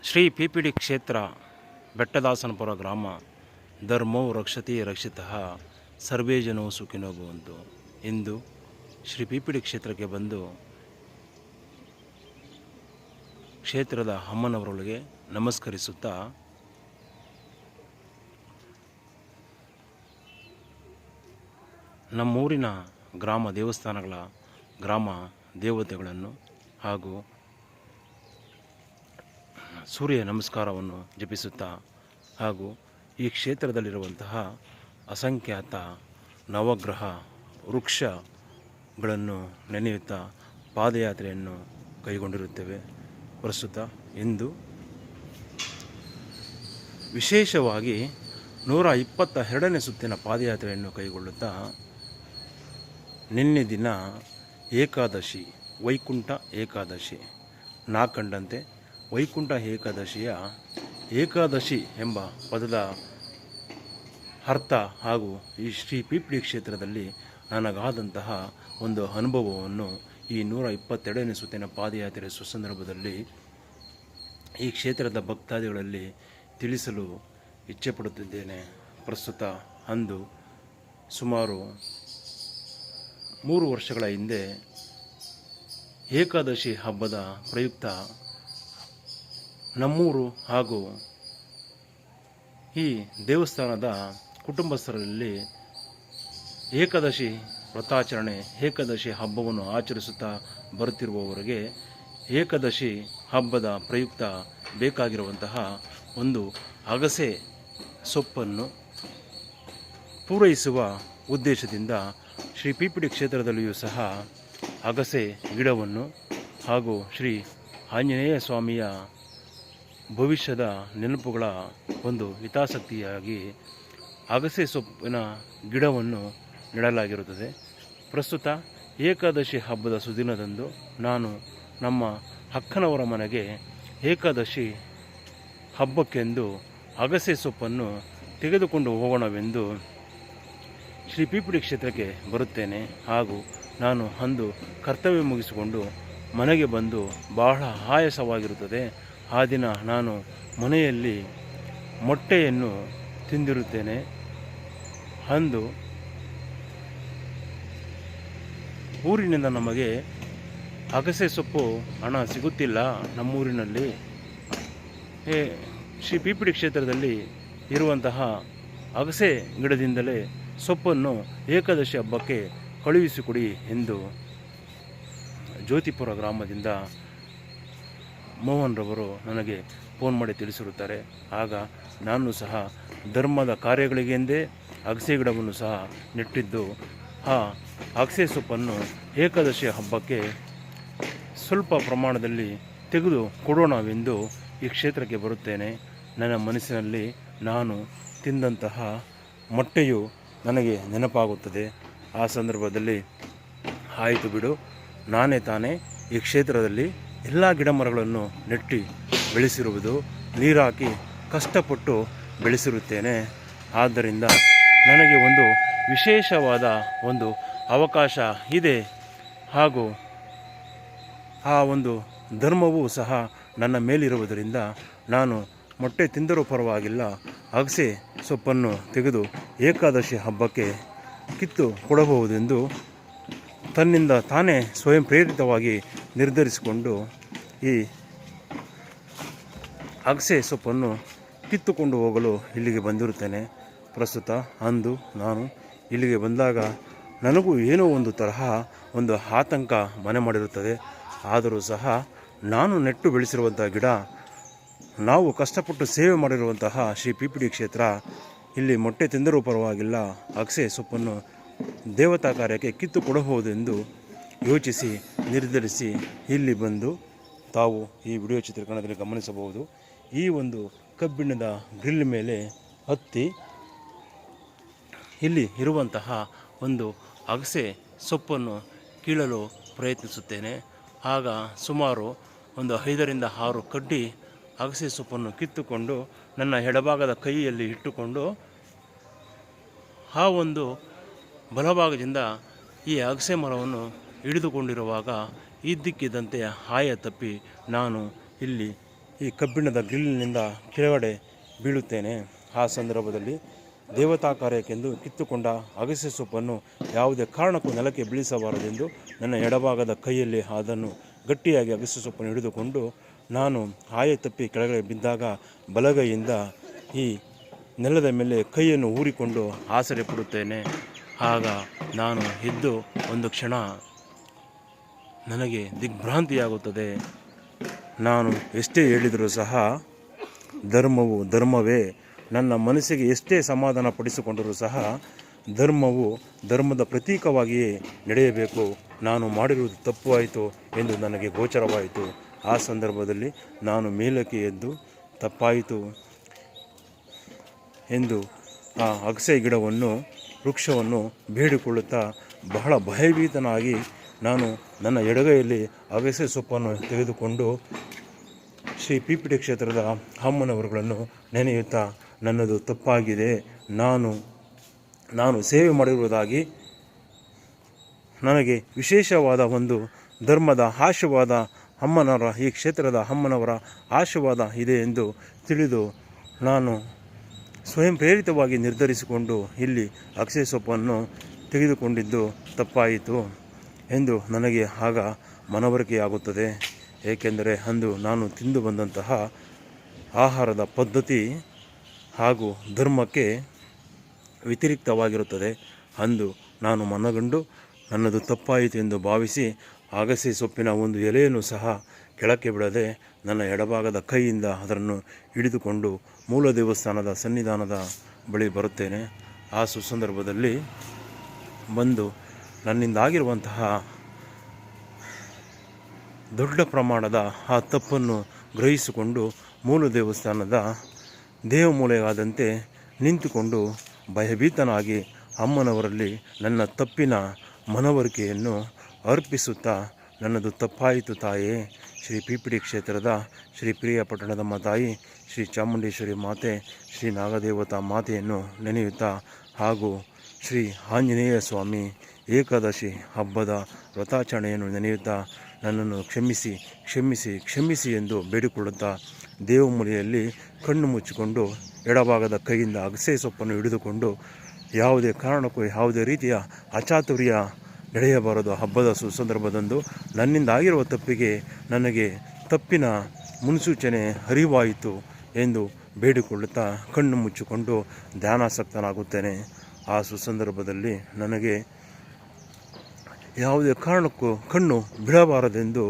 ಶ್ರೀ ಪಿಪಿಡಿ ಕ್ಷೇತ್ರ ಬೆಟ್ಟದಾಸನಪುರ ಗ್ರಾಮ ಧರ್ಮೋ ರಕ್ಷತಿ ರಕ್ಷಿತಃ ಸರ್ವೇ ಜನೋ ಸುಖಿನೋ ಭವಂತು. ಇಂದು ಶ್ರೀ ಪಿಪಿಡಿ ಕ್ಷೇತ್ರಕ್ಕೆ ಬಂದು ಕ್ಷೇತ್ರದ ಅಮ್ಮನವರೊಳಗೆ ನಮಸ್ಕರಿಸುತ್ತಾ ನಮ್ಮೂರಿನ ಗ್ರಾಮ ದೇವಸ್ಥಾನಗಳ ಗ್ರಾಮ ದೇವತೆಗಳನ್ನು ಹಾಗೂ ಸೂರ್ಯ ನಮಸ್ಕಾರವನ್ನು ಜಪಿಸುತ್ತಾ ಹಾಗೂ ಈ ಕ್ಷೇತ್ರದಲ್ಲಿರುವಂತಹ ಅಸಂಖ್ಯಾತ ನವಗ್ರಹ ವೃಕ್ಷಗಳನ್ನು ನೆನೆಯುತ್ತಾ ಪಾದಯಾತ್ರೆಯನ್ನು ಕೈಗೊಂಡಿರುತ್ತೇವೆ. ಪ್ರಸ್ತುತ ಇಂದು ವಿಶೇಷವಾಗಿ 122ನೇ ಸುತ್ತಿನ ಪಾದಯಾತ್ರೆಯನ್ನು ಕೈಗೊಳ್ಳುತ್ತಾ ನಿನ್ನೆ ದಿನ ಏಕಾದಶಿ, ವೈಕುಂಠ ಏಕಾದಶಿ ನಾ ಕಂಡಂತೆ ವೈಕುಂಠ ಏಕಾದಶಿಯ ಏಕಾದಶಿ ಎಂಬ ಪದದ ಅರ್ಥ ಹಾಗೂ ಈ ಶ್ರೀ ಪಿಪಿಡಿ ಕ್ಷೇತ್ರದಲ್ಲಿ ನನಗಾದಂತಹ ಒಂದು ಅನುಭವವನ್ನು ಈ 122ನೇ ಸುತ್ತಿನ ಪಾದಯಾತ್ರೆ ಸುಸಂದರ್ಭದಲ್ಲಿ ಈ ಕ್ಷೇತ್ರದ ಭಕ್ತಾದಿಗಳಲ್ಲಿ ತಿಳಿಸಲು ಇಚ್ಛೆಪಡುತ್ತಿದ್ದೇನೆ. ಪ್ರಸ್ತುತ ಅಂದು ಸುಮಾರು 3 ವರ್ಷಗಳ ಹಿಂದೆ ಏಕಾದಶಿ ಹಬ್ಬದ ಪ್ರಯುಕ್ತ ನಮ್ಮೂರು ಹಾಗೂ ಈ ದೇವಸ್ಥಾನದ ಕುಟುಂಬಸ್ಥರಲ್ಲಿ ಏಕಾದಶಿ ವ್ರತಾಚರಣೆ, ಏಕಾದಶಿ ಹಬ್ಬವನ್ನು ಆಚರಿಸುತ್ತಾ ಬರುತ್ತಿರುವವರಿಗೆ ಏಕಾದಶಿ ಹಬ್ಬದ ಪ್ರಯುಕ್ತ ಬೇಕಾಗಿರುವಂತಹ ಒಂದು ಅಗಸೆ ಸೊಪ್ಪನ್ನು ಪೂರೈಸುವ ಉದ್ದೇಶದಿಂದ ಶ್ರೀ ಪಿಪಿಡಿ ಕ್ಷೇತ್ರದಲ್ಲಿಯೂ ಸಹ ಅಗಸೆ ಗಿಡವನ್ನು ಹಾಗೂ ಶ್ರೀ ಆಂಜನೇಯ ಸ್ವಾಮಿಯ ಭವಿಷ್ಯದ ನೆನಪುಗಳ ಒಂದು ಹಿತಾಸಕ್ತಿಯಾಗಿ ಅಗಸೆ ಸೊಪ್ಪಿನ ಗಿಡವನ್ನು ನೆಡಲಾಗಿರುತ್ತದೆ. ಪ್ರಸ್ತುತ ಏಕಾದಶಿ ಹಬ್ಬದ ಸುದಿನದಂದು ನಾನು ನಮ್ಮ ಅಕ್ಕನವರ ಮನೆಗೆ ಏಕಾದಶಿ ಹಬ್ಬಕ್ಕೆಂದು ಅಗಸೆ ಸೊಪ್ಪನ್ನು ತೆಗೆದುಕೊಂಡು ಹೋಗೋಣವೆಂದು ಶ್ರೀ ಪಿಪಿಡಿ ಕ್ಷೇತ್ರಕ್ಕೆ ಬರುತ್ತೇನೆ. ಹಾಗೂ ನಾನು ಅಂದು ಕರ್ತವ್ಯ ಮುಗಿಸಿಕೊಂಡು ಮನೆಗೆ ಬಂದು ಬಹಳ ಆಯಾಸವಾಗಿರುತ್ತದೆ. ಆ ದಿನ ನಾನು ಮನೆಯಲ್ಲಿ ಮೊಟ್ಟೆಯನ್ನು ತಿಂದಿರುತ್ತೇನೆ. ಅಂದು ಊರಿನಿಂದ ನಮಗೆ ಅಗಸೆ ಸೊಪ್ಪು ಹಣ ಸಿಗುತ್ತಿಲ್ಲ. ನಮ್ಮೂರಿನಲ್ಲಿ ಶ್ರೀ ಪಿಪಿಡಿ ಕ್ಷೇತ್ರದಲ್ಲಿ ಇರುವಂತಹ ಅಗಸೆ ಗಿಡದಿಂದಲೇ ಸೊಪ್ಪನ್ನು ಏಕಾದಶಿ ಹಬ್ಬಕ್ಕೆ ಕಳುಹಿಸಿಕೊಡಿ ಎಂದು ಜ್ಯೋತಿಪುರ ಗ್ರಾಮದಿಂದ ಮೋಹನ್ ರವರು ನನಗೆ ಫೋನ್ ಮಾಡಿ ತಿಳಿಸಿರುತ್ತಾರೆ. ಆಗ ನಾನು ಸಹ ಧರ್ಮದ ಕಾರ್ಯಗಳಿಗೆಂದೇ ಅಗಸೆ ಗಿಡವನ್ನು ಸಹ ನೆಟ್ಟಿದ್ದು, ಆ ಅಗಸೆ ಸೊಪ್ಪನ್ನು ಏಕಾದಶಿ ಹಬ್ಬಕ್ಕೆ ಸ್ವಲ್ಪ ಪ್ರಮಾಣದಲ್ಲಿ ತೆಗೆದು ಕೊಡೋಣವೆಂದು ಈ ಕ್ಷೇತ್ರಕ್ಕೆ ಬರುತ್ತೇನೆ. ನನ್ನ ಮನಸ್ಸಿನಲ್ಲಿ ನಾನು ತಿಂದಂತಹ ಮೊಟ್ಟೆಯು ನನಗೆ ನೆನಪಾಗುತ್ತದೆ. ಆ ಸಂದರ್ಭದಲ್ಲಿ ಆಯಿತು ಬಿಡು, ನಾನೇ ತಾನೇ ಈ ಕ್ಷೇತ್ರದಲ್ಲಿ ಎಲ್ಲ ಗಿಡ ಮರಗಳನ್ನು ನೆಟ್ಟಿ ಬೆಳೆಸಿರುವುದು, ನೀರಾಕಿ ಕಷ್ಟಪಟ್ಟು ಬೆಳೆಸಿರುತ್ತೇನೆ. ಆದ್ದರಿಂದ ನನಗೆ ಒಂದು ವಿಶೇಷವಾದ ಒಂದು ಅವಕಾಶ ಇದೆ ಹಾಗೂ ಆ ಒಂದು ಧರ್ಮವೂ ಸಹ ನನ್ನ ಮೇಲಿರುವುದರಿಂದ ನಾನು ಮೊಟ್ಟೆ ತಿಂದರೂ ಪರವಾಗಿಲ್ಲ, ಅಗಸೆ ಸೊಪ್ಪನ್ನು ತೆಗೆದು ಏಕಾದಶಿ ಹಬ್ಬಕ್ಕೆ ಕಿತ್ತು ಕೊಡಬಹುದೆಂದು ತನ್ನಿಂದ ತಾನೇ ಸ್ವಯಂ ಪ್ರೇರಿತವಾಗಿ ನಿರ್ಧರಿಸಿಕೊಂಡು ಈ ಅಗಸೆ ಸೊಪ್ಪನ್ನು ಕಿತ್ತುಕೊಂಡು ಹೋಗಲು ಇಲ್ಲಿಗೆ ಬಂದಿರುತ್ತೇನೆ. ಪ್ರಸ್ತುತ ಅಂದು ನಾನು ಇಲ್ಲಿಗೆ ಬಂದಾಗ ನನಗೂ ಏನೋ ಒಂದು ತರಹ ಒಂದು ಆತಂಕ ಮನೆ ಮಾಡಿರುತ್ತದೆ. ಆದರೂ ಸಹ ನಾನು ನೆಟ್ಟು ಬೆಳೆಸಿರುವಂಥ ಗಿಡ, ನಾವು ಕಷ್ಟಪಟ್ಟು ಸೇವೆ ಮಾಡಿರುವಂತಹ ಶ್ರೀ ಪಿಪಿಡಿ ಕ್ಷೇತ್ರ, ಇಲ್ಲಿ ಮೊಟ್ಟೆ ತಿಂದರೂ ಪರವಾಗಿಲ್ಲ, ಅಗಸೆ ಸೊಪ್ಪನ್ನು ದೇವತಾ ಕಾರ್ಯಕ್ಕೆ ಕಿತ್ತು ಕೊಡಬಹುದೆಂದು ಯೋಚಿಸಿ ನಿರ್ಧರಿಸಿ ಇಲ್ಲಿ ಬಂದು ತಾವು ಈ ವಿಡಿಯೋ ಚಿತ್ರೀಕರಣದಲ್ಲಿ ಗಮನಿಸಬಹುದು. ಈ ಒಂದು ಕಬ್ಬಿಣದ ಗ್ರಿಲ್ ಮೇಲೆ ಹತ್ತಿ ಇಲ್ಲಿ ಇರುವಂತಹ ಒಂದು ಅಗಸೆ ಸೊಪ್ಪನ್ನು ಕೀಳಲು ಪ್ರಯತ್ನಿಸುತ್ತೇನೆ. ಆಗ ಸುಮಾರು ಒಂದು 5ರಿಂದ 6 ಕಡ್ಡಿ ಅಗಸೆ ಸೊಪ್ಪನ್ನು ಕಿತ್ತುಕೊಂಡು ನನ್ನ ಎಡಭಾಗದ ಕೈಯಲ್ಲಿ ಇಟ್ಟುಕೊಂಡು ಆ ಒಂದು ಬಲಭಾಗದಿಂದ ಈ ಅಗಸೆ ಮರವನ್ನು ಹಿಡಿದುಕೊಂಡಿರುವಾಗ ಇದ್ದಕ್ಕಿದ್ದಂತೆ ಆಯ ತಪ್ಪಿ ನಾನು ಇಲ್ಲಿ ಈ ಕಬ್ಬಿಣದ ಗ್ರಿಲ್ನಿಂದ ಕೆಳಗಡೆ ಬೀಳುತ್ತೇನೆ. ಆ ಸಂದರ್ಭದಲ್ಲಿ ದೇವತಾ ಕಾರ್ಯಕ್ಕೆಂದು ಕಿತ್ತುಕೊಂಡ ಅಗಸೆ ಸೊಪ್ಪನ್ನು ಯಾವುದೇ ಕಾರಣಕ್ಕೂ ನೆಲಕ್ಕೆ ಬೀಳಿಸಬಾರದೆಂದು ನನ್ನ ಎಡಭಾಗದ ಕೈಯಲ್ಲಿ ಅದನ್ನು ಗಟ್ಟಿಯಾಗಿ ಅಗಸೆ ಸೊಪ್ಪನ್ನು ಹಿಡಿದುಕೊಂಡು ನಾನು ಆಯ ತಪ್ಪಿ ಕೆಳಗಡೆ ಬಿದ್ದಾಗ ಬಲಗೈಯಿಂದ ಈ ನೆಲದ ಮೇಲೆ ಕೈಯನ್ನು ಊರಿಕೊಂಡು ಆಸರೆ ಪಡುತ್ತೇನೆ. ಆಗ ನಾನು ಎದ್ದು ಒಂದು ಕ್ಷಣ ನನಗೆ ದಿಗ್ಭ್ರಾಂತಿಯಾಗುತ್ತದೆ. ನಾನು ಎಷ್ಟೇ ಹೇಳಿದರೂ ಸಹ ಧರ್ಮವು ಧರ್ಮವೇ, ನನ್ನ ಮನಸ್ಸಿಗೆ ಎಷ್ಟೇ ಸಮಾಧಾನ ಪಡಿಸಿಕೊಂಡರೂ ಸಹ ಧರ್ಮವು ಧರ್ಮದ ಪ್ರತೀಕವಾಗಿಯೇ ನಡೆಯಬೇಕು. ನಾನು ಮಾಡಿರುವುದು ತಪ್ಪು ಆಯಿತು ಎಂದು ನನಗೆ ಗೋಚರವಾಯಿತು. ಆ ಸಂದರ್ಭದಲ್ಲಿ ನಾನು ಮೇಲಕ್ಕೆ ಎದ್ದು ತಪ್ಪಾಯಿತು ಎಂದು ಆ ಅಗಸೆ ಗಿಡವನ್ನು ವೃಕ್ಷವನ್ನು ಬೇಡಿಕೊಳ್ಳುತ್ತಾ ಬಹಳ ಭಯಭೀತನಾಗಿ ನಾನು ನನ್ನ ಎಡಗೈಯಲ್ಲಿ ಅಗಸೆ ಸೊಪ್ಪನ್ನು ತೆಗೆದುಕೊಂಡು ಶ್ರೀ ಪೀಪಿಡಿ ಕ್ಷೇತ್ರದ ಅಮ್ಮನವರುಗಳನ್ನು ನೆನೆಯುತ್ತಾ ನನ್ನದು ತಪ್ಪಾಗಿದೆ, ನಾನು ಸೇವೆ ಮಾಡಿರುವುದಾಗಿ ನನಗೆ ವಿಶೇಷವಾದ ಒಂದು ಧರ್ಮದ ಆಶೀರ್ವಾದ ಅಮ್ಮನವರ ಈ ಕ್ಷೇತ್ರದ ಅಮ್ಮನವರ ಆಶೀರ್ವಾದ ಇದೆ ಎಂದು ತಿಳಿದು ನಾನು ಸ್ವಯಂ ಪ್ರೇರಿತವಾಗಿ ನಿರ್ಧರಿಸಿಕೊಂಡು ಇಲ್ಲಿ ಅಗಸೆ ಸೊಪ್ಪನ್ನು ತೆಗೆದುಕೊಂಡಿದ್ದು ತಪ್ಪಾಯಿತು ಎಂದು ನನಗೆ ಆಗ ಮನವರಿಕೆಯಾಗುತ್ತದೆ. ಏಕೆಂದರೆ ಅಂದು ನಾನು ತಿಂದು ಬಂದಂತಹ ಆಹಾರದ ಪದ್ಧತಿ ಹಾಗೂ ಧರ್ಮಕ್ಕೆ ವ್ಯತಿರಿಕ್ತವಾಗಿರುತ್ತದೆ. ಅಂದು ನಾನು ಮನಗಂಡು ನನ್ನದು ತಪ್ಪಾಯಿತು ಎಂದು ಭಾವಿಸಿ ಅಗಸೆ ಸೊಪ್ಪಿನ ಒಂದು ಎಲೆಯನ್ನು ಸಹ ಕೆಳಕ್ಕೆ ಬಿಡದೆ ನನ್ನ ಎಡಭಾಗದ ಕೈಯಿಂದ ಅದನ್ನು ಹಿಡಿದುಕೊಂಡು ಮೂಲ ದೇವಸ್ಥಾನದ ಸನ್ನಿಧಾನದ ಬಳಿ ಬರುತ್ತೇನೆ. ಆ ಸುಸಂದರ್ಭದಲ್ಲಿ ಬಂದು ನನ್ನಿಂದಾಗಿರುವಂತಹ ದೊಡ್ಡ ಪ್ರಮಾಣದ ಆ ತಪ್ಪನ್ನು ಗ್ರಹಿಸಿಕೊಂಡು ಮೂಲ ದೇವಸ್ಥಾನದ ದೇವಮೂಲೆಯಾದಂತೆ ನಿಂತುಕೊಂಡು ಭಯಭೀತನಾಗಿ ಅಮ್ಮನವರಲ್ಲಿ ನನ್ನ ತಪ್ಪಿನ ಮನವರಿಕೆಯನ್ನು ಅರ್ಪಿಸುತ್ತಾ ನನ್ನದು ತಪ್ಪಾಯಿತು ತಾಯೇ, ಶ್ರೀ ಪೀಪಿಡಿ ಕ್ಷೇತ್ರದ ಶ್ರೀ ಪ್ರಿಯ ಪಟ್ಟಣದಮ್ಮ ತಾಯಿ, ಶ್ರೀ ಚಾಮುಂಡೇಶ್ವರಿ ಮಾತೆ, ಶ್ರೀ ನಾಗದೇವತಾ ಮಾತೆಯನ್ನು ನೆನೆಯುತ್ತಾ ಹಾಗೂ ಶ್ರೀ ಆಂಜನೇಯ ಸ್ವಾಮಿ ಏಕಾದಶಿ ಹಬ್ಬದ ವ್ರತಾಚರಣೆಯನ್ನು ನೆನೆಯುತ್ತಾ ನನ್ನನ್ನು ಕ್ಷಮಿಸಿ ಕ್ಷಮಿಸಿ ಕ್ಷಮಿಸಿ ಎಂದು ಬೇಡಿಕೊಳ್ಳುತ್ತಾ ದೇವಮೂಲೆಯಲ್ಲಿ ಕಣ್ಣು ಮುಚ್ಚಿಕೊಂಡು ಎಡಭಾಗದ ಕೈಯಿಂದ ಅಗಸೆ ಸೊಪ್ಪನ್ನು ಹಿಡಿದುಕೊಂಡು ಯಾವುದೇ ಕಾರಣಕ್ಕೂ ಯಾವುದೇ ರೀತಿಯ ಅಚಾತುರ್ಯ ನಡೆಯಬಾರದು. ಹಬ್ಬದ ಸುಸಂದರ್ಭದಂದು ನನ್ನಿಂದ ಆಗಿರುವ ತಪ್ಪಿಗೆ ನನಗೆ ತಪ್ಪಿನ ಮುನ್ಸೂಚನೆ ಅರಿವಾಯಿತು ಎಂದು ಬೇಡಿಕೊಳ್ಳುತ್ತಾ ಕಣ್ಣು ಮುಚ್ಚಿಕೊಂಡು ಧ್ಯಾನಾಸಕ್ತನಾಗುತ್ತೇನೆ. ಆ ಸುಸಂದರ್ಭದಲ್ಲಿ ನನಗೆ ಯಾವುದೇ ಕಾರಣಕ್ಕೂ ಕಣ್ಣು ಬಿಡಬಾರದೆಂದು,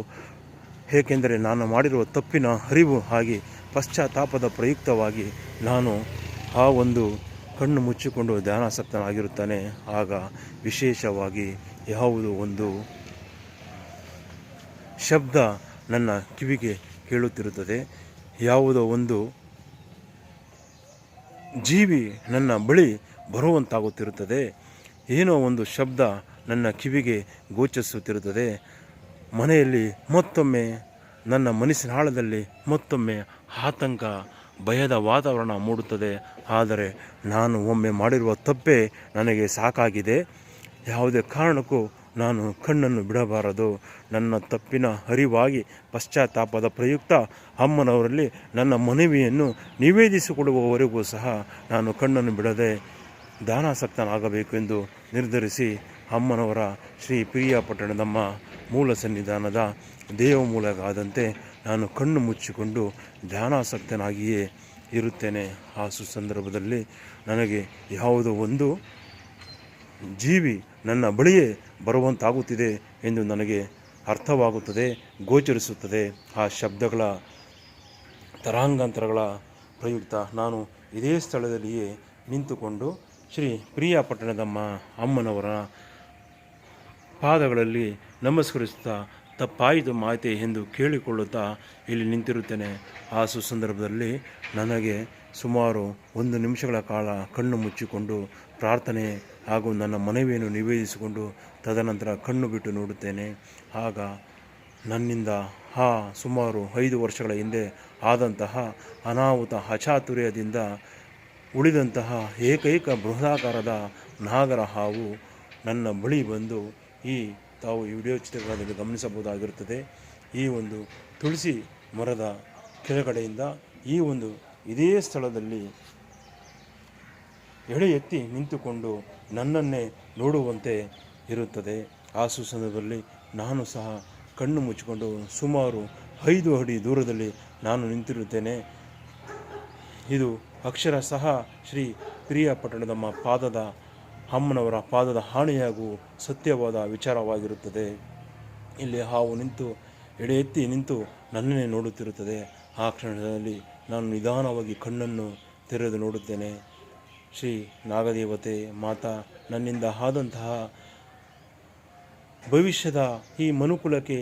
ಏಕೆಂದರೆ ನಾನು ಮಾಡಿರುವ ತಪ್ಪಿನ ಅರಿವು ಆಗಿ ಪಶ್ಚಾತ್ತಾಪದ ಪ್ರಯುಕ್ತವಾಗಿ ನಾನು ಆ ಒಂದು ಕಣ್ಣು ಮುಚ್ಚಿಕೊಂಡು ಧ್ಯಾನಾಸಕ್ತನಾಗಿರುತ್ತಾನೆ. ಆಗ ವಿಶೇಷವಾಗಿ ಯಾವುದೋ ಒಂದು ಶಬ್ದ ನನ್ನ ಕಿವಿಗೆ ಕೇಳುತ್ತಿರುತ್ತದೆ. ಯಾವುದೋ ಒಂದು ಜೀವಿ ನನ್ನ ಬಳಿ ಬರುವಂತಾಗುತ್ತಿರುತ್ತದೆ. ಏನೋ ಒಂದು ಶಬ್ದ ನನ್ನ ಕಿವಿಗೆ ಗೋಚರಿಸುತ್ತಿರುತ್ತದೆ. ಮನೆಯಲ್ಲಿ ಮತ್ತೊಮ್ಮೆ ನನ್ನ ಮನಸ್ಸಿನ ಆಳದಲ್ಲಿ ಮತ್ತೊಮ್ಮೆ ಆತಂಕ, ಭಯದ ವಾತಾವರಣ ಮೂಡುತ್ತದೆ. ಆದರೆ ನಾನು ಒಮ್ಮೆ ಮಾಡಿರುವ ತಪ್ಪೇ ನನಗೆ ಸಾಕಾಗಿದೆ. ಯಾವುದೇ ಕಾರಣಕ್ಕೂ ನಾನು ಕಣ್ಣನ್ನು ಬಿಡಬಾರದು. ನನ್ನ ತಪ್ಪಿನ ಅರಿವಾಗಿ ಪಶ್ಚಾತ್ತಾಪದ ಪ್ರಯುಕ್ತ ಅಮ್ಮನವರಲ್ಲಿ ನನ್ನ ಮನವಿಯನ್ನು ನಿವೇದಿಸಿಕೊಡುವವರೆಗೂ ಸಹ ನಾನು ಕಣ್ಣನ್ನು ಬಿಡದೆ ದಾನಾಸಕ್ತನಾಗಬೇಕೆಂದು ನಿರ್ಧರಿಸಿ ಅಮ್ಮನವರ ಶ್ರೀ ಪ್ರಿಯ ಪಟ್ಟಣದಮ್ಮ ಮೂಲ ಸನ್ನಿಧಾನದ ದೇವಮೂಲಗಾದಂತೆ ನಾನು ಕಣ್ಣು ಮುಚ್ಚಿಕೊಂಡು ಧ್ಯಾನಾಸಕ್ತನಾಗಿಯೇ ಇರುತ್ತೇನೆ. ಆ ಸುಸಂದರ್ಭದಲ್ಲಿ ನನಗೆ ಯಾವುದೋ ಒಂದು ಜೀವಿ ನನ್ನ ಬಳಿಯೇ ಬರುವಂತಾಗುತ್ತಿದೆ ಎಂದು ನನಗೆ ಅರ್ಥವಾಗುತ್ತದೆ, ಗೋಚರಿಸುತ್ತದೆ. ಆ ಶಬ್ದಗಳ ತರಂಗಾಂತರಗಳ ಪ್ರಯುಕ್ತ ನಾನು ಇದೇ ಸ್ಥಳದಲ್ಲಿಯೇ ನಿಂತುಕೊಂಡು ಶ್ರೀ ಪ್ರಿಯ ಪಟ್ಟಣದಮ್ಮ ಅಮ್ಮನವರ ಪಾದಗಳಲ್ಲಿ ನಮಸ್ಕರಿಸುತ್ತಾ ತಪ್ಪಾಯಿತು ಮಾತೆ ಎಂದು ಕೇಳಿಕೊಳ್ಳುತ್ತಾ ಇಲ್ಲಿ ನಿಂತಿರುತ್ತೇನೆ. ಆ ಸುಸಂದರ್ಭದಲ್ಲಿ ನನಗೆ ಸುಮಾರು 1 ನಿಮಿಷಗಳ ಕಾಲ ಕಣ್ಣು ಮುಚ್ಚಿಕೊಂಡು ಪ್ರಾರ್ಥನೆ ಹಾಗೂ ನನ್ನ ಮನವಿಯನ್ನು ನಿವೇದಿಸಿಕೊಂಡು ತದನಂತರ ಕಣ್ಣು ಬಿಟ್ಟು ನೋಡುತ್ತೇನೆ. ಆಗ ನನ್ನಿಂದ ಸುಮಾರು 5 ವರ್ಷಗಳ ಹಿಂದೆ ಆದಂತಹ ಅನಾಹುತ ಅಚಾತುರ್ಯದಿಂದ ಉಳಿದಂತಹ ಏಕೈಕ ಬೃಹದಾಕಾರದ ನಾಗರ ಹಾವು ನನ್ನ ಬಳಿ ಬಂದು ತಾವು ಈ ವಿಡಿಯೋ ಚಿತ್ರಗಳಲ್ಲಿ ಗಮನಿಸಬಹುದಾಗಿರುತ್ತದೆ. ಈ ಒಂದು ತುಳಸಿ ಮರದ ಕೆಳಗಡೆಯಿಂದ ಈ ಒಂದು ಇದೇ ಸ್ಥಳದಲ್ಲಿ ಎಳೆ ಎತ್ತಿ ನಿಂತುಕೊಂಡು ನನ್ನನ್ನೇ ನೋಡುವಂತೆ ಇರುತ್ತದೆ. ಆ ಸುಸಂದರ್ಭದಲ್ಲಿ ನಾನು ಸಹ ಕಣ್ಣು ಮುಚ್ಚಿಕೊಂಡು ಸುಮಾರು 5 ಅಡಿ ದೂರದಲ್ಲಿ ನಾನು ನಿಂತಿರುತ್ತೇನೆ. ಇದು ಅಕ್ಷರಶಃ ಶ್ರೀ ಪಿರಿಯಾಪಟ್ಟಣದಮ್ಮ ಪಾದದ ಅಮ್ಮನವರ ಪಾದದ ಹಾನಿಯಾಗೂ ಸತ್ಯವಾದ ವಿಚಾರವಾಗಿರುತ್ತದೆ. ಇಲ್ಲಿ ಹಾವು ನಿಂತು ಎಡೆ ಎತ್ತಿ ನಿಂತು ನನ್ನನ್ನೇ ನೋಡುತ್ತಿರುತ್ತದೆ. ಆ ಕ್ಷಣದಲ್ಲಿ ನಾನು ನಿಧಾನವಾಗಿ ಕಣ್ಣನ್ನು ತೆರೆದು ನೋಡುತ್ತೇನೆ. ಶ್ರೀ ನಾಗದೇವತೆ ಮಾತಾ ನನ್ನಿಂದ ಆದಂತಹ ಭವಿಷ್ಯದ ಈ ಮನುಕುಲಕ್ಕೆ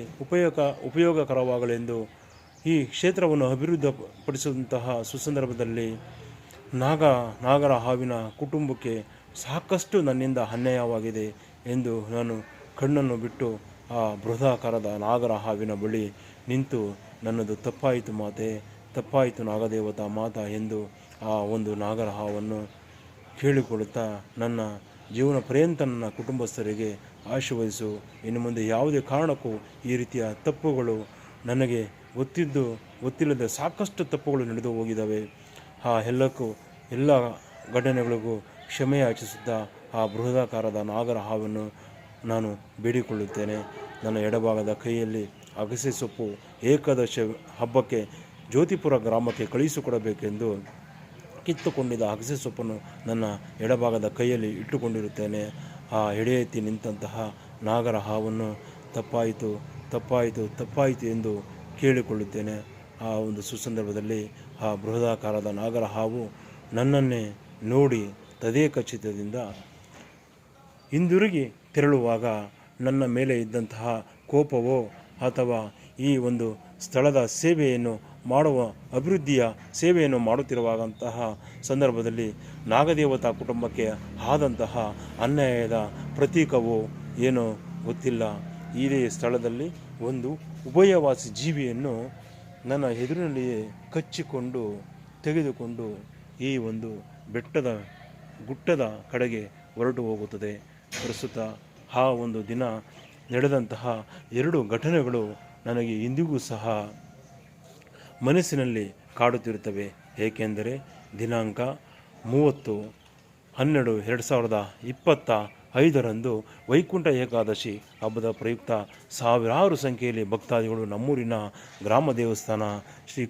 ಉಪಯೋಗಕರವಾಗಲೆಂದು ಈ ಕ್ಷೇತ್ರವನ್ನು ಅಭಿವೃದ್ಧಿಪಡಿಸಿದಂತಹ ಸುಸಂದರ್ಭದಲ್ಲಿ ನಾಗರ ಹಾವಿನ ಕುಟುಂಬಕ್ಕೆ ಸಾಕಷ್ಟು ನನ್ನಿಂದ ಅನ್ಯಾಯವಾಗಿದೆ ಎಂದು ನಾನು ಕಣ್ಣನ್ನು ಬಿಟ್ಟು ಆ ಬೃಹದಾಕಾರದ ನಾಗರ ಹಾವಿನ ಬಳಿ ನಿಂತು ನನ್ನದು ತಪ್ಪಾಯಿತು ಮಾತೆ, ತಪ್ಪಾಯಿತು ನಾಗದೇವತಾ ಮಾತಾ ಎಂದು ಆ ಒಂದು ನಾಗರ ಹಾವನ್ನು ಕೇಳಿಕೊಳ್ಳುತ್ತಾ ನನ್ನ ಜೀವನ ಪರ್ಯಂತ ನನ್ನ ಕುಟುಂಬಸ್ಥರಿಗೆ ಆಶೀರ್ವದಿಸು. ಇನ್ನು ಮುಂದೆ ಯಾವುದೇ ಕಾರಣಕ್ಕೂ ಈ ರೀತಿಯ ತಪ್ಪುಗಳು ನನಗೆ ಗೊತ್ತಿಲ್ಲದೆ ಸಾಕಷ್ಟು ತಪ್ಪುಗಳು ನಡೆದು ಹೋಗಿದ್ದಾವೆ. ಆ ಎಲ್ಲ ಘಟನೆಗಳಿಗೂ ಕ್ಷಮೆ ಯಾಚಿಸುತ್ತಾ ಆ ಬೃಹದಾಕಾರದ ನಾಗರ ಹಾವನ್ನು ನಾನು ಬೇಡಿಕೊಳ್ಳುತ್ತೇನೆ. ನನ್ನ ಎಡಭಾಗದ ಕೈಯಲ್ಲಿ ಅಗಸೆ ಸೊಪ್ಪು ಏಕಾದಶಿ ಹಬ್ಬಕ್ಕೆ ಜ್ಯೋತಿಪುರ ಗ್ರಾಮಕ್ಕೆ ಕಳುಹಿಸಿಕೊಡಬೇಕೆಂದು ಕಿತ್ತುಕೊಂಡಿದ್ದ ಅಗಸೆ ಸೊಪ್ಪನ್ನು ನನ್ನ ಎಡಭಾಗದ ಕೈಯಲ್ಲಿ ಇಟ್ಟುಕೊಂಡಿರುತ್ತೇನೆ. ಆ ಎಡೆ ಎತ್ತಿ ನಿಂತಹ ನಾಗರ ಹಾವನ್ನು ತಪ್ಪಾಯಿತು ಎಂದು ಕೇಳಿಕೊಳ್ಳುತ್ತೇನೆ. ಆ ಒಂದು ಸುಸಂದರ್ಭದಲ್ಲಿ ಆ ಬೃಹದಾಕಾರದ ನಾಗರ ಹಾವು ನನ್ನನ್ನೇ ನೋಡಿ ತದೇಕಚಿತ್ತದಿಂದ ಹಿಂದಿರುಗಿ ತೆರಳುವಾಗ ನನ್ನ ಮೇಲೆ ಇದ್ದಂತಹ ಕೋಪವೋ ಅಥವಾ ಈ ಒಂದು ಸ್ಥಳದ ಸೇವೆಯನ್ನು ಮಾಡುವ ಅಭಿವೃದ್ಧಿಯ ಸೇವೆಯನ್ನು ಮಾಡುತ್ತಿರುವಂತಹ ಸಂದರ್ಭದಲ್ಲಿ ನಾಗದೇವತಾ ಕುಟುಂಬಕ್ಕೆ ಆದಂತಹ ಅನ್ಯಾಯದ ಪ್ರತೀಕವೋ ಏನೋ ಗೊತ್ತಿಲ್ಲ. ಇದೇ ಸ್ಥಳದಲ್ಲಿ ಒಂದು ಉಭಯವಾಸಿ ಜೀವಿಯನ್ನು ನನ್ನ ಎದುರಿನಲ್ಲಿಯೇ ಕಚ್ಚಿಕೊಂಡು ತೆಗೆದುಕೊಂಡು ಈ ಒಂದು ಗುಟ್ಟದ ಕಡೆಗೆ ಹೊರಟು ಹೋಗುತ್ತದೆ. ಪ್ರಸ್ತುತ ಆ ಒಂದು ದಿನ ನಡೆದಂತಹ 2 ಘಟನೆಗಳು ನನಗೆ ಇಂದಿಗೂ ಸಹ ಮನಸ್ಸಿನಲ್ಲಿ ಕಾಡುತ್ತಿರುತ್ತವೆ. ಏಕೆಂದರೆ ದಿನಾಂಕ 30/12/2025 ವೈಕುಂಠ ಏಕಾದಶಿ ಹಬ್ಬದ ಪ್ರಯುಕ್ತ ಸಾವಿರಾರು ಸಂಖ್ಯೆಯಲ್ಲಿ ಭಕ್ತಾದಿಗಳು ನಮ್ಮೂರಿನ ಗ್ರಾಮ ದೇವಸ್ಥಾನ ಶ್ರೀ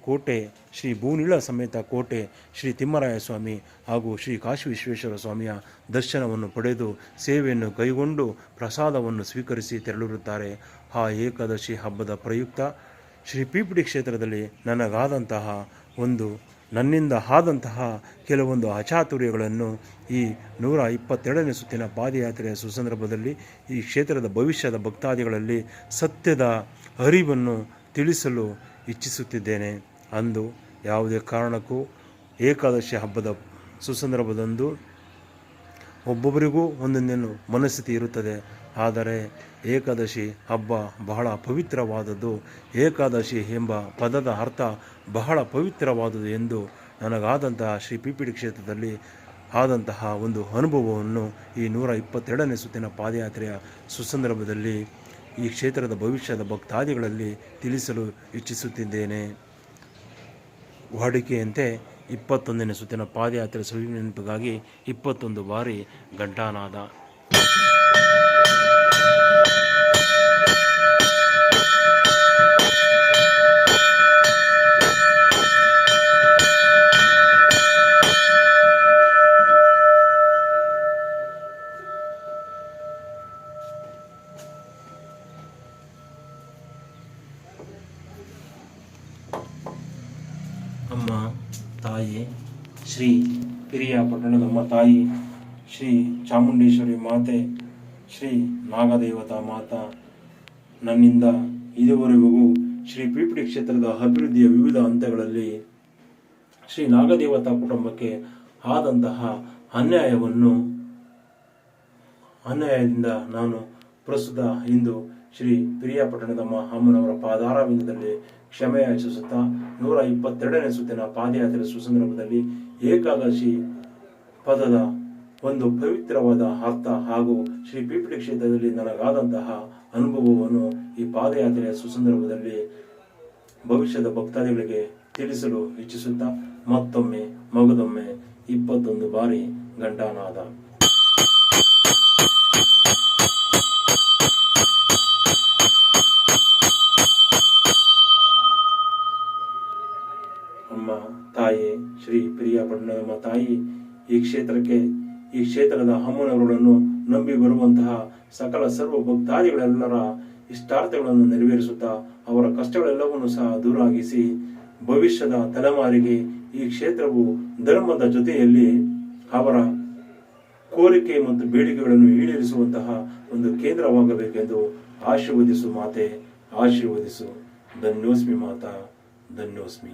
ಭೂನೀಳ ಸಮೇತ ಕೋಟೆ ಶ್ರೀ ತಿಮ್ಮರಾಯ ಸ್ವಾಮಿ ಹಾಗೂ ಶ್ರೀ ಕಾಶಿ ವಿಶ್ವೇಶ್ವರ ಸ್ವಾಮಿಯ ದರ್ಶನವನ್ನು ಪಡೆದು ಸೇವೆಯನ್ನು ಕೈಗೊಂಡು ಪ್ರಸಾದವನ್ನು ಸ್ವೀಕರಿಸಿ ತೆರಳಿರುತ್ತಾರೆ. ಆ ಏಕಾದಶಿ ಹಬ್ಬದ ಪ್ರಯುಕ್ತ ಶ್ರೀ ಪಿಪಿಡಿ ಕ್ಷೇತ್ರದಲ್ಲಿ ನನ್ನಿಂದ ಆದಂತಹ ಕೆಲವೊಂದು ಅಚಾತುರ್ಯಗಳನ್ನು ಈ 122ನೇ ಸುತ್ತಿನ ಪಾದಯಾತ್ರೆಯ ಸುಸಂದರ್ಭದಲ್ಲಿ ಈ ಕ್ಷೇತ್ರದ ಭವಿಷ್ಯದ ಭಕ್ತಾದಿಗಳಲ್ಲಿ ಸತ್ಯದ ಅರಿವನ್ನು ತಿಳಿಸಲು ಇಚ್ಛಿಸುತ್ತಿದ್ದೇನೆ. ಅಂದು ಯಾವುದೇ ಕಾರಣಕ್ಕೂ ಏಕಾದಶಿ ಹಬ್ಬದ ಸುಸಂದರ್ಭದಂದು ಒಬ್ಬೊಬ್ಬರಿಗೂ ಒಂದೊಂದೇನು ಮನಸ್ಥಿತಿ ಇರುತ್ತದೆ. ಆದರೆ ಏಕಾದಶಿ ಹಬ್ಬ ಬಹಳ ಪವಿತ್ರವಾದದ್ದು. ಏಕಾದಶಿ ಎಂಬ ಪದದ ಅರ್ಥ ಬಹಳ ಪವಿತ್ರವಾದುದು ಎಂದು ನನಗಾದಂತಹ ಶ್ರೀ ಪಿಪಿಡಿ ಕ್ಷೇತ್ರದಲ್ಲಿ ಆದಂತಹ ಒಂದು ಅನುಭವವನ್ನು ಈ 122ನೇ ಸುತ್ತಿನ ಪಾದಯಾತ್ರೆಯ ಸುಸಂದರ್ಭದಲ್ಲಿ ಈ ಕ್ಷೇತ್ರದ ಭವಿಷ್ಯದ ಭಕ್ತಾದಿಗಳಲ್ಲಿ ತಿಳಿಸಲು ಇಚ್ಛಿಸುತ್ತಿದ್ದೇನೆ. ವಾಡಿಕೆಯಂತೆ 21ನೇ ಸುತ್ತಿನ ಪಾದಯಾತ್ರೆ ಸುಳಿವು ನೆನಪಿಗಾಗಿ 21 ಬಾರಿ ಘಂಟಾನಾದ. ಅಮ್ಮ ತಾಯಿ ಶ್ರೀ ಪಿರಿಯಾಪಟ್ಟಣದಮ್ಮ ತಾಯಿ, ಶ್ರೀ ಚಾಮುಂಡೇಶ್ವರಿ ಮಾತೆ, ಶ್ರೀ ನಾಗದೇವತಾ ಮಾತಾ, ನನ್ನಿಂದ ಇದುವರೆಗೂ ಶ್ರೀ ಪಿಪಿಡಿ ಕ್ಷೇತ್ರದ ಅಭಿವೃದ್ಧಿಯ ವಿವಿಧ ಹಂತಗಳಲ್ಲಿ ಶ್ರೀ ನಾಗದೇವತಾ ಕುಟುಂಬಕ್ಕೆ ಆದಂತಹ ಅನ್ಯಾಯದಿಂದ ನಾನು ಪ್ರಸ್ತುತ ಇಂದು ಶ್ರೀ ಪಿರಿಯಾಪಟ್ಟಣದಮ್ಮ ಅಮ್ಮನವರ ಪಾದಾರವಿಂದದಲ್ಲಿ ಕ್ಷಮೆ ಯಾಚಿಸುತ್ತಾ 122ನೇ ಸುತ್ತಿನ ಪಾದಯಾತ್ರೆ ಸುಸಂದರ್ಭದಲ್ಲಿ ಏಕಾದಶಿ ಪದದ ಒಂದು ಪವಿತ್ರವಾದ ಅರ್ಥ ಹಾಗೂ ಶ್ರೀ ಪಿಪಿಡಿ ಕ್ಷೇತ್ರದಲ್ಲಿ ನನಗಾದಂತಹ ಅನುಭವವನ್ನು ಈ ಪಾದಯಾತ್ರೆಯ ಸುಸಂದರ್ಭದಲ್ಲಿ ಭವಿಷ್ಯದ ಭಕ್ತಾದಿಗಳಿಗೆ ತಿಳಿಸಲು ಇಚ್ಛಿಸುತ್ತಾ ಮತ್ತೊಮ್ಮೆ ಮಗದೊಮ್ಮೆ 21 ಬಾರಿ ಘಂಟಾನಾದ. ಅಮ್ಮ ತಾಯಿ ಶ್ರೀ ಪ್ರಿಯ ಪಟ್ಟಣಮ್ಮ ತಾಯಿ, ಈ ಕ್ಷೇತ್ರದ ಅಮ್ಮನವರುಗಳನ್ನು ನಂಬಿ ಬರುವಂತಹ ಸಕಲ ಸರ್ವ ಭಕ್ತಾದಿಗಳೆಲ್ಲರ ಇಷ್ಟಾರ್ಥಗಳನ್ನು ನೆರವೇರಿಸುತ್ತಾ ಅವರ ಕಷ್ಟಗಳೆಲ್ಲವನ್ನು ಸಹ ದೂರಾಗಿಸಿ ಭವಿಷ್ಯದ ತಲೆಮಾರಿಗೆ ಈ ಕ್ಷೇತ್ರವು ಧರ್ಮದ ಜೊತೆಯಲ್ಲಿ ಅವರ ಕೋರಿಕೆ ಮತ್ತು ಬೇಡಿಕೆಗಳನ್ನು ಈಡೇರಿಸುವಂತಹ ಒಂದು ಕೇಂದ್ರವಾಗಬೇಕೆಂದು ಆಶೀರ್ವದಿಸು ಮಾತೆ, ಆಶೀರ್ವದಿಸು. ಧನ್ಯೋಸ್ಮಿ ಮಾತಾ, ಧನ್ಯೋಸ್ಮಿ.